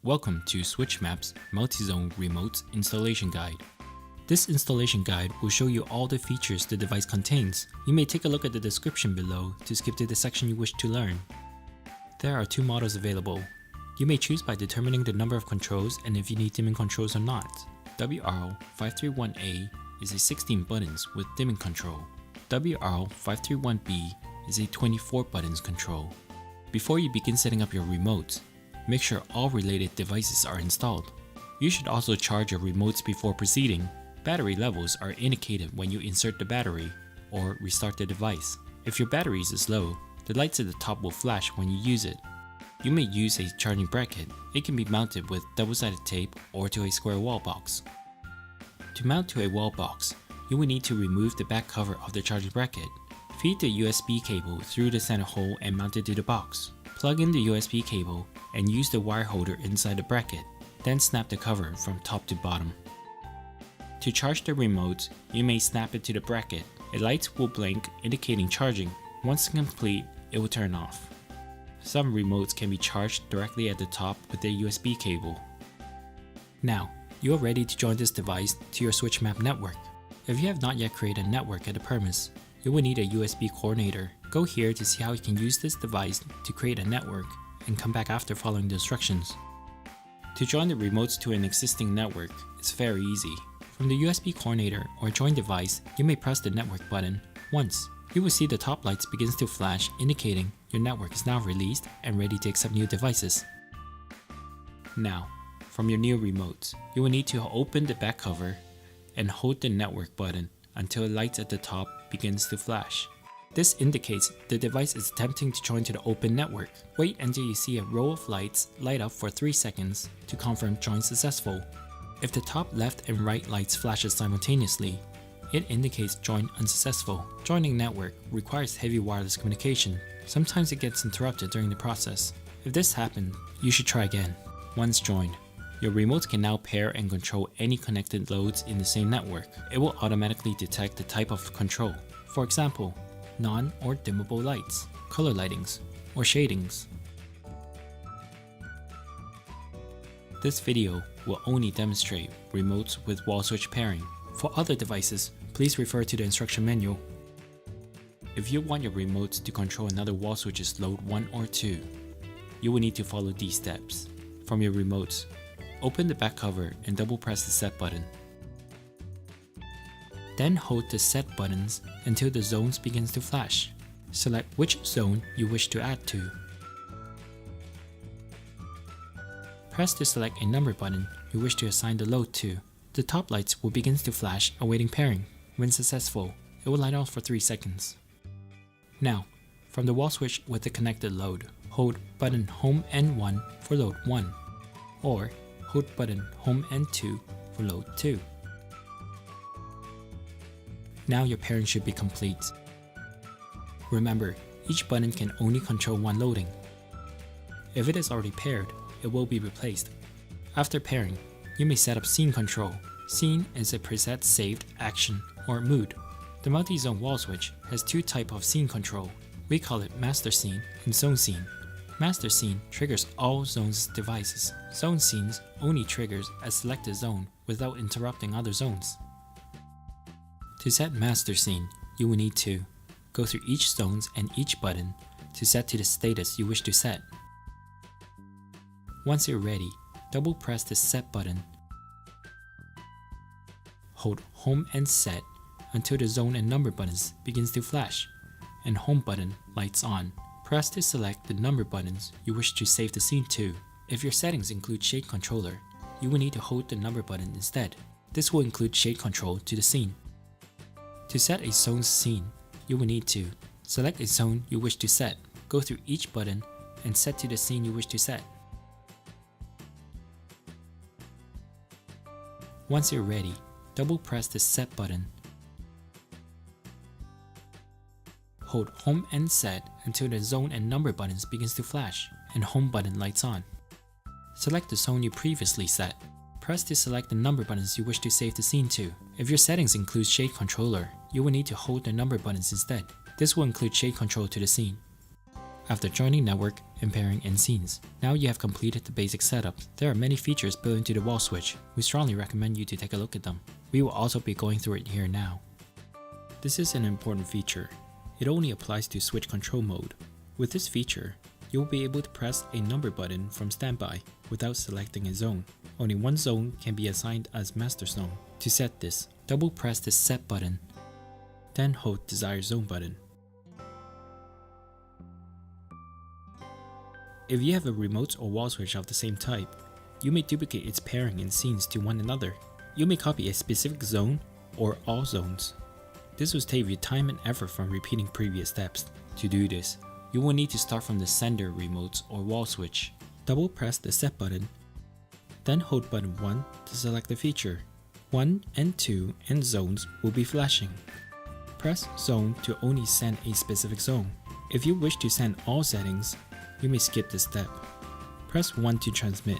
Welcome to SwitchMap's Multi-Zone Remote Installation Guide. This installation guide will show you all the features the device contains. You may take a look at the description below to skip to the section you wish to learn. There are two models available. You may choose by determining the number of controls and if you need dimming controls or not. WRL531A is a 16 buttons with dimming control. WRL531B is a 24 buttons control. Before you begin setting up your remote, make sure all related devices are installed. You should also charge your remotes before proceeding. Battery levels are indicated when you insert the battery or restart the device. If your battery is low, the lights at the top will flash when you use it. You may use a charging bracket. It can be mounted with double-sided tape or to a square wall box. To mount to a wall box, you will need to remove the back cover of the charging bracket. Feed the USB cable through the center hole and mount it to the box. Plug in the USB cable and use the wire holder inside the bracket. Then snap the cover from top to bottom. To charge the remote, you may snap it to the bracket. A light will blink indicating charging. Once complete, it will turn off. Some remotes can be charged directly at the top with a USB cable. Now, you are ready to join this device to your SwitchMap network. If you have not yet created a network at the premise, you will need a USB coordinator. Go here to see how you can use this device to create a network and come back after following the instructions. To join the remotes to an existing network, it's very easy. From the USB coordinator or join device, you may press the network button once. You will see the top lights begins to flash indicating your network is now released and ready to accept new devices. Now, from your new remote, you will need to open the back cover and hold the network button until lights at the top begins to flash. This indicates the device is attempting to join to the open network. Wait until you see a row of lights light up for 3 seconds to confirm join successful. If the top left and right lights flashes simultaneously, it indicates join unsuccessful. Joining network requires heavy wireless communication. Sometimes it gets interrupted during the process. If this happens, you should try again. Once joined, your remote can now pair and control any connected loads in the same network. It will automatically detect the type of control. For example, non or dimmable lights, color lightings, or shadings. This video will only demonstrate remotes with wall switch pairing. For other devices, please refer to the instruction manual. If you want your remotes to control another wall switch's load 1 or 2, you will need to follow these steps. From your remotes, open the back cover and double press the set button. Then hold the set buttons until the zones begins to flash. Select which zone you wish to add to. Press to select a number button you wish to assign the load to. The top lights will begin to flash awaiting pairing. When successful, it will light off for 3 seconds. Now, from the wall switch with the connected load, hold button Home N1 for load 1, or hold button Home N2 for load 2. Now your pairing should be complete. Remember, each button can only control one loading. If it is already paired, it will be replaced. After pairing, you may set up scene control. Scene is a preset saved action or mood. The multi-zone wall switch has 2 types of scene control. We call it master scene and zone scene. Master scene triggers all zones devices. Zone scenes only triggers a selected zone without interrupting other zones. To set master scene, you will need to go through each zones and each button to set to the status you wish to set. Once you're ready, double press the set button. Hold home and set until the zone and number buttons begins to flash and home button lights on. Press to select the number buttons you wish to save the scene to. If your settings include shade controller, you will need to hold the number button instead. This will include shade control to the scene. To set a zone's scene, you will need to select a zone you wish to set, go through each button, and set to the scene you wish to set. Once you're ready, double press the set button. Hold home and set until the zone and number buttons begins to flash and home button lights on. Select the zone you previously set. Press to select the number buttons you wish to save the scene to. If your settings include shade controller, you will need to hold the number buttons instead. This will include shade control to the scene. After joining network and pairing and scenes, now you have completed the basic setup. There are many features built into the wall switch. We strongly recommend you to take a look at them. We will also be going through it here now. This is an important feature. It only applies to switch control mode. With this feature, you will be able to press a number button from standby without selecting a zone. Only one zone can be assigned as master zone. To set this, double press the set button, then hold desired zone button. If you have a remote or wall switch of the same type, you may duplicate its pairing and scenes to one another. You may copy a specific zone or all zones. This will save you time and effort from repeating previous steps. To do this, you will need to start from the sender remote or wall switch. Double press the set button, then hold button 1 to select the feature. 1 and 2 and zones will be flashing. Press zone to only send a specific zone. If you wish to send all settings, you may skip this step. Press 1 to transmit.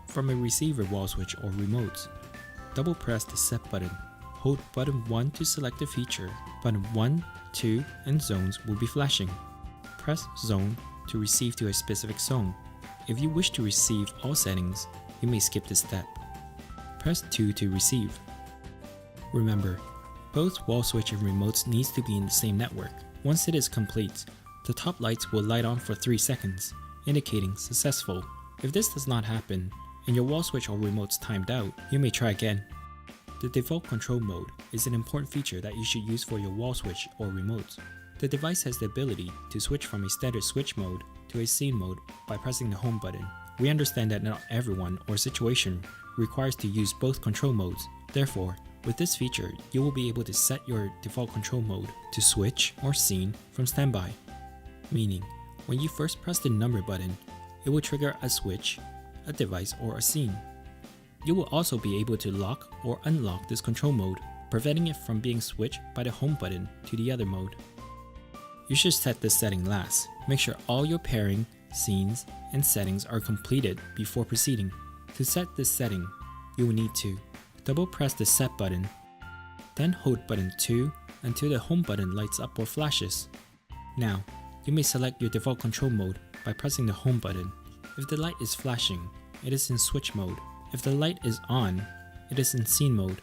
From a receiver wall switch or remote, double press the set button. Hold button 1 to select the feature. Button 1, 2, and zones will be flashing. Press zone to receive to a specific zone. If you wish to receive all settings, you may skip this step. Press 2 to receive. Remember, both wall switch and remotes needs to be in the same network. Once it is complete, the top lights will light on for 3 seconds, indicating successful. If this does not happen, and your wall switch or remote's timed out, you may try again. The default control mode is an important feature that you should use for your wall switch or remote. The device has the ability to switch from a standard switch mode to a scene mode by pressing the home button. We understand that not everyone or situation requires to use both control modes. Therefore, with this feature, you will be able to set your default control mode to switch or scene from standby. Meaning, when you first press the number button, it will trigger a switch, a device, or a scene. You will also be able to lock or unlock this control mode, preventing it from being switched by the home button to the other mode. You should set this setting last. Make sure all your pairing, scenes, and settings are completed before proceeding. To set this setting, you will need to double press the set button, then hold button 2 until the home button lights up or flashes. Now, you may select your default control mode by pressing the home button. If the light is flashing, it is in switch mode. If the light is on, it is in scene mode.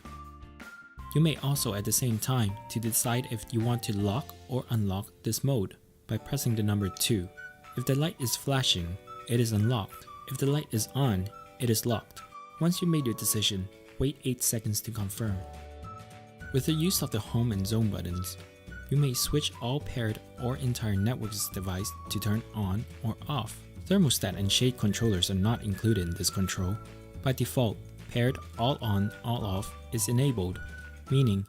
You may also at the same time to decide if you want to lock or unlock this mode by pressing the number 2. If the light is flashing, it is unlocked. If the light is on, it is locked. Once you made your decision, wait 8 seconds to confirm. With the use of the home and zone buttons, you may switch all paired or entire network's device to turn on or off. Thermostat and shade controllers are not included in this control. By default, paired all on, all off is enabled, meaning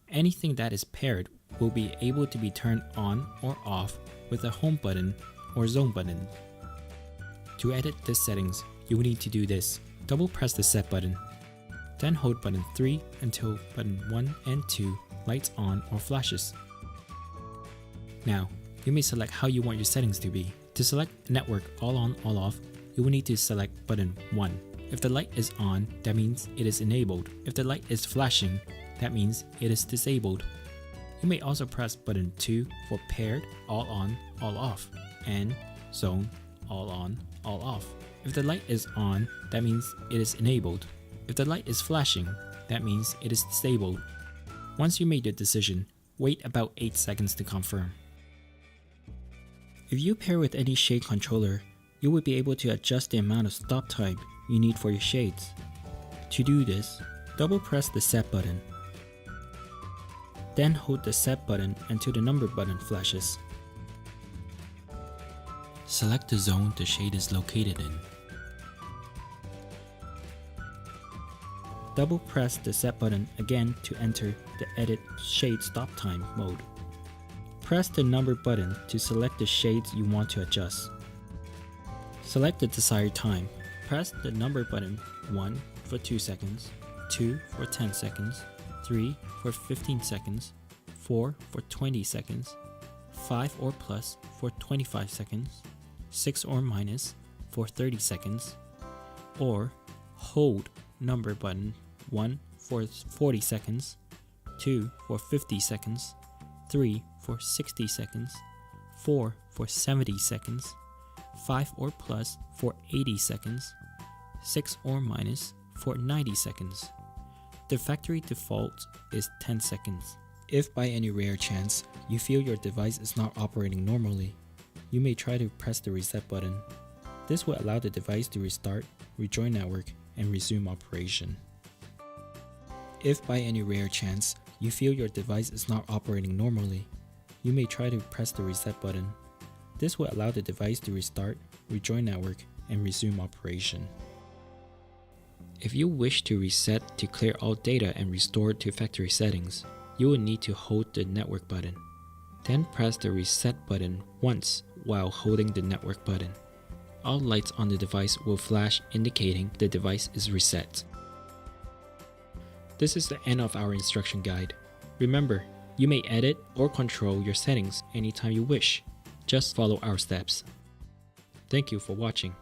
anything that is paired will be able to be turned on or off with a home button or zone button. To edit these settings, you will need to do this. Double press the set button, then hold button 3 until button 1 and 2 lights on or flashes. Now, you may select how you want your settings to be. To select network all on, all off, you will need to select button 1. If the light is on, that means it is enabled. If the light is flashing, that means it is disabled. You may also press button 2 for paired, all on, all off, and zone, all on, all off. If the light is on, that means it is enabled. If the light is flashing, that means it is disabled. Once you made your decision, wait about 8 seconds to confirm. If you pair with any shade controller, you will be able to adjust the amount of stop time you need for your shades. To do this, double press the set button. Then hold the set button until the number button flashes. Select the zone the shade is located in. Double press the set button again to enter the edit shade stop time mode. Press the number button to select the shades you want to adjust. Select the desired time. Press the number button 1 for 2 seconds, 2 for 10 seconds, 3 for 15 seconds, 4 for 20 seconds, 5 or plus for 25 seconds, 6 or minus for 30 seconds, or hold number button 1 for 40 seconds, 2 for 50 seconds, 3 for 60 seconds, 4 for 70 seconds, 5 or plus for 80 seconds, 6 or minus for 90 seconds. The factory default is 10 seconds. If by any rare chance you feel your device is not operating normally, you may try to press the reset button. This will allow the device to restart, rejoin network, and resume operation. If by any rare chance you feel your device is not operating normally, you may try to press the reset button. This will allow the device to restart, rejoin network, and resume operation. If you wish to reset to clear all data and restore to factory settings, you will need to hold the network button. Then press the reset button once while holding the network button. All lights on the device will flash indicating the device is reset. This is the end of our instruction guide. Remember, you may edit or control your settings anytime you wish. Just follow our steps. Thank you for watching.